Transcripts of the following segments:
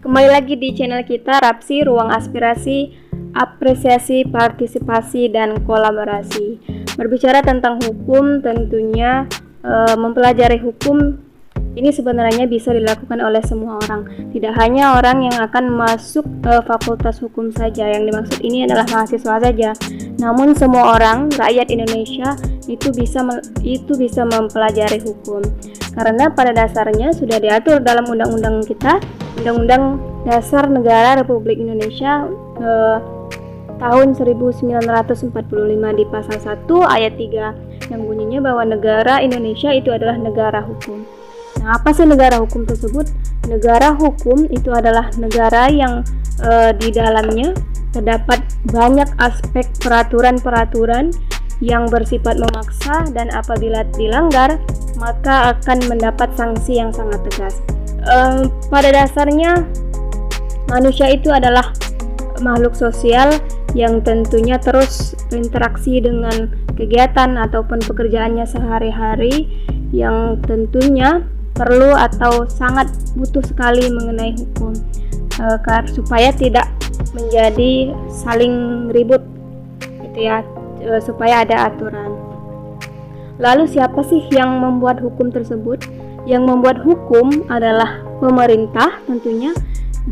Kembali lagi di channel kita Rapsi, Ruang Aspirasi, Apresiasi, Partisipasi, dan Kolaborasi. Berbicara tentang hukum, tentunya mempelajari hukum ini sebenarnya bisa dilakukan oleh semua orang. Tidak hanya orang yang akan masuk fakultas hukum saja. Yang dimaksud ini adalah mahasiswa saja. Namun semua orang, rakyat Indonesia itu bisa mempelajari hukum. Karena pada dasarnya sudah diatur dalam undang-undang kita, Undang-Undang Dasar Negara Republik Indonesia tahun 1945 di pasal 1 ayat 3 yang bunyinya bahwa negara Indonesia itu adalah negara hukum. Nah, apa sih negara hukum tersebut? Negara hukum itu adalah negara yang di dalamnya terdapat banyak aspek peraturan-peraturan yang bersifat memaksa, dan apabila dilanggar maka akan mendapat sanksi yang sangat tegas. Pada dasarnya manusia itu adalah makhluk sosial yang tentunya terus berinteraksi dengan kegiatan ataupun pekerjaannya sehari-hari, yang tentunya perlu atau sangat butuh sekali mengenai hukum supaya tidak menjadi saling ribut gitu ya, supaya ada aturan. Lalu siapa sih yang membuat hukum tersebut? Yang membuat hukum adalah pemerintah tentunya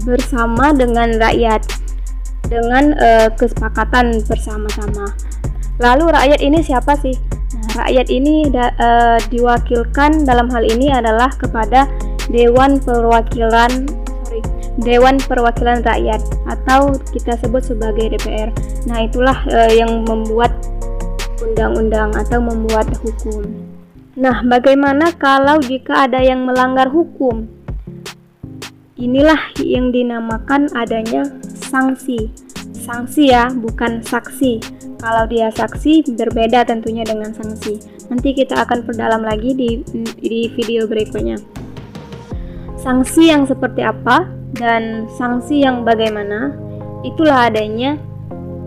bersama dengan rakyat dengan kesepakatan bersama-sama. Lalu rakyat ini siapa sih? Nah, rakyat ini diwakilkan dalam hal ini adalah kepada Dewan Perwakilan Rakyat atau kita sebut sebagai DPR. Nah, itulah yang membuat undang-undang atau membuat hukum. Nah, bagaimana kalau jika ada yang melanggar hukum? Inilah yang dinamakan adanya sanksi. Sanksi ya, bukan saksi. Kalau dia saksi berbeda tentunya dengan sanksi. Nanti kita akan perdalam lagi di video berikutnya. Sanksi yang seperti apa dan sanksi yang bagaimana? Itulah adanya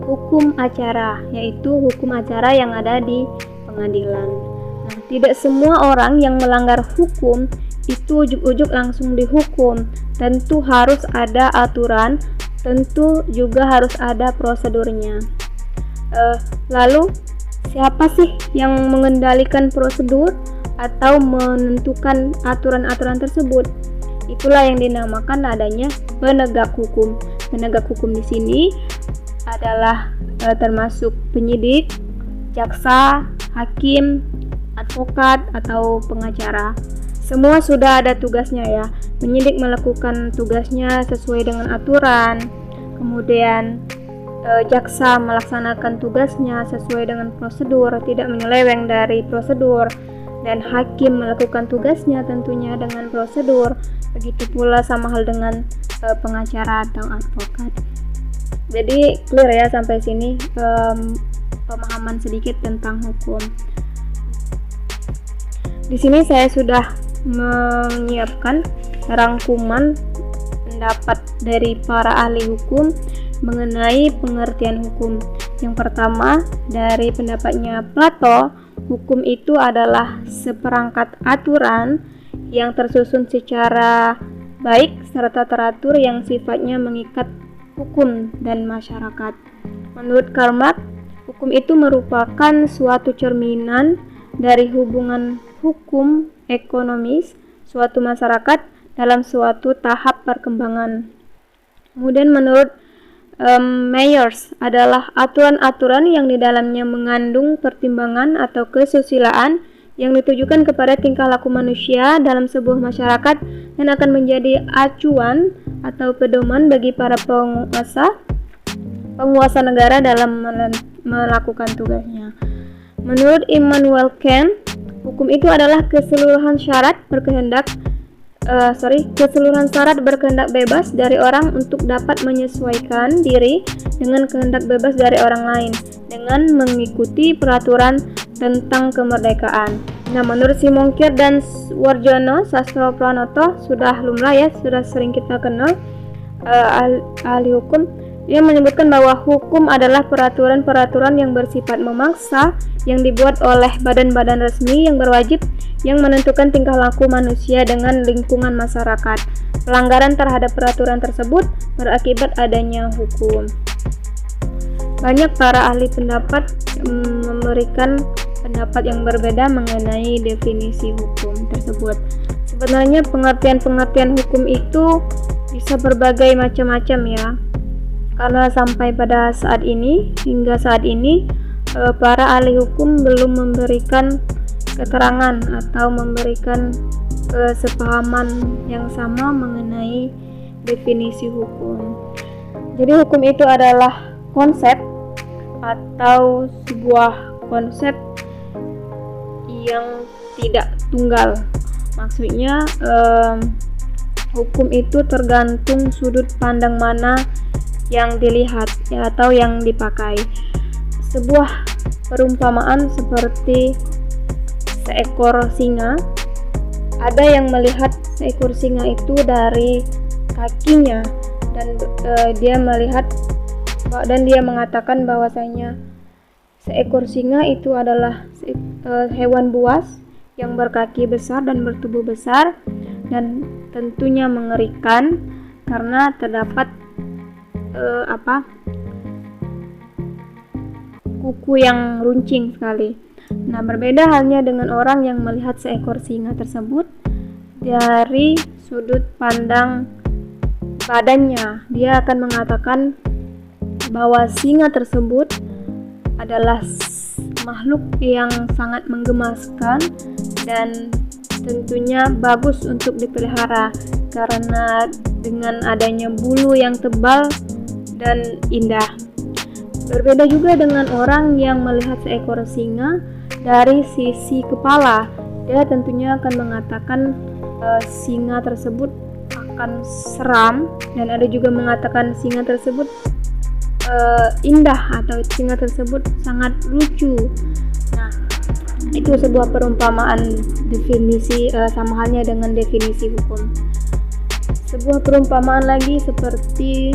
hukum acara, yaitu hukum acara yang ada di pengadilan. Nah, tidak semua orang yang melanggar hukum itu ujuk-ujuk langsung dihukum. Tentu harus ada aturan, tentu juga harus ada prosedurnya. Lalu siapa sih yang mengendalikan prosedur atau menentukan aturan-aturan tersebut? Itulah yang dinamakan adanya penegak hukum. Penegak hukum di sini adalah termasuk penyidik, jaksa, hakim, advokat, atau pengacara. Semua sudah ada tugasnya ya. Penyidik melakukan tugasnya sesuai dengan aturan, kemudian jaksa melaksanakan tugasnya sesuai dengan prosedur, tidak menyeleweng dari prosedur, dan hakim melakukan tugasnya tentunya dengan prosedur. Begitu pula sama hal dengan pengacara atau advokat. Jadi clear ya sampai sini pemahaman sedikit tentang hukum. Di sini saya sudah menyiapkan rangkuman pendapat dari para ahli hukum mengenai pengertian hukum. Yang pertama, dari pendapatnya Plato, hukum itu adalah seperangkat aturan yang tersusun secara baik serta teratur yang sifatnya mengikat hukum dan masyarakat. Menurut Karl Marx, hukum itu merupakan suatu cerminan dari hubungan hukum ekonomis suatu masyarakat dalam suatu tahap perkembangan. Kemudian menurut Myers adalah aturan-aturan yang di dalamnya mengandung pertimbangan atau kesusilaan yang ditujukan kepada tingkah laku manusia dalam sebuah masyarakat dan akan menjadi acuan atau pedoman bagi para penguasa negara dalam melakukan tugasnya. Menurut Immanuel Kant, hukum itu adalah keseluruhan syarat berkehendak bebas dari orang untuk dapat menyesuaikan diri dengan kehendak bebas dari orang lain dengan mengikuti peraturan tentang kemerdekaan. Nah, menurut Simon Kier dan Warjono Sastro Pranoto, sudah lumrah ya, sudah sering kita kenal ahli hukum. Dia menyebutkan bahwa hukum adalah peraturan-peraturan yang bersifat memaksa yang dibuat oleh badan-badan resmi yang berwajib yang menentukan tingkah laku manusia dengan lingkungan masyarakat. Pelanggaran terhadap peraturan tersebut berakibat adanya hukum. Banyak para ahli pendapat memberikan pendapat yang berbeda mengenai definisi hukum tersebut. Sebenarnya pengertian-pengertian hukum itu bisa berbagai macam-macam ya. Karena sampai pada hingga saat ini para ahli hukum belum memberikan keterangan atau memberikan kesepahaman yang sama mengenai definisi hukum. Jadi hukum itu adalah konsep atau sebuah konsep yang tidak tunggal. Maksudnya hukum itu tergantung sudut pandang mana yang dilihat ya, atau yang dipakai. Sebuah perumpamaan seperti seekor singa. Ada yang melihat seekor singa itu dari kakinya dan dia mengatakan bahwasanya seekor singa itu adalah hewan buas yang berkaki besar dan bertubuh besar dan tentunya mengerikan karena terdapat kuku yang runcing sekali. Nah, berbeda halnya dengan orang yang melihat seekor singa tersebut dari sudut pandang badannya. Dia akan mengatakan bahwa singa tersebut adalah makhluk yang sangat menggemaskan dan tentunya bagus untuk dipelihara karena dengan adanya bulu yang tebal dan indah. Berbeda juga dengan orang yang melihat seekor singa dari sisi kepala. Dia tentunya akan mengatakan singa tersebut akan seram, dan ada juga mengatakan singa tersebut indah atau singa tersebut sangat lucu. Nah, itu sebuah perumpamaan definisi sama halnya dengan definisi hukum. Sebuah perumpamaan lagi seperti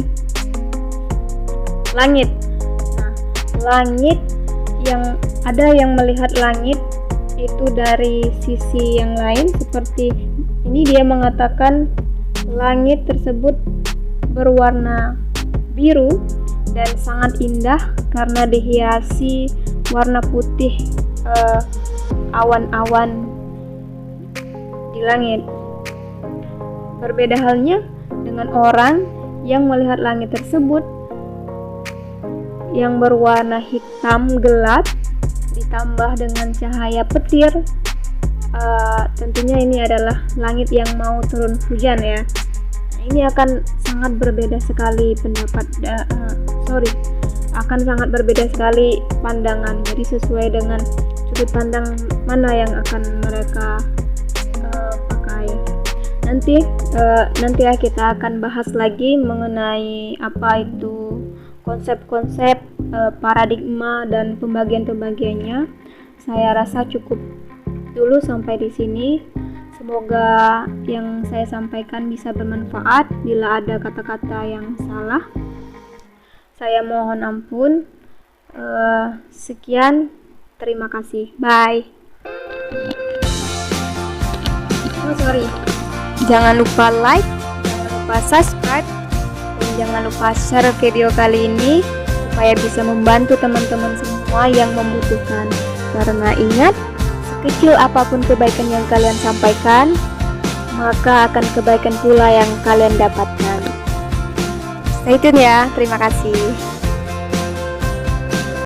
langit. Nah, langit yang ada yang melihat langit itu dari sisi yang lain, seperti ini dia mengatakan langit tersebut berwarna biru dan sangat indah karena dihiasi warna putih awan-awan di langit. Berbeda halnya dengan orang yang melihat langit tersebut yang berwarna hitam gelap ditambah dengan cahaya petir. Tentunya ini adalah langit yang mau turun hujan ya. Ini akan sangat berbeda sekali akan sangat berbeda sekali pandangan. Jadi sesuai dengan sudut pandang mana yang akan mereka pakai. Nanti ya kita akan bahas lagi mengenai apa itu konsep-konsep, paradigma dan pembagian-pembagiannya. Saya rasa cukup dulu sampai di sini. Semoga yang saya sampaikan bisa bermanfaat. Bila ada kata-kata yang salah, saya mohon ampun. Sekian, terima kasih. Bye. Jangan lupa like, jangan lupa subscribe, dan jangan lupa share video kali ini supaya bisa membantu teman-teman semua yang membutuhkan. Karena ingat, sekecil apapun kebaikan yang kalian sampaikan, maka akan kebaikan pula yang kalian dapatkan. Stay tune ya, terima kasih.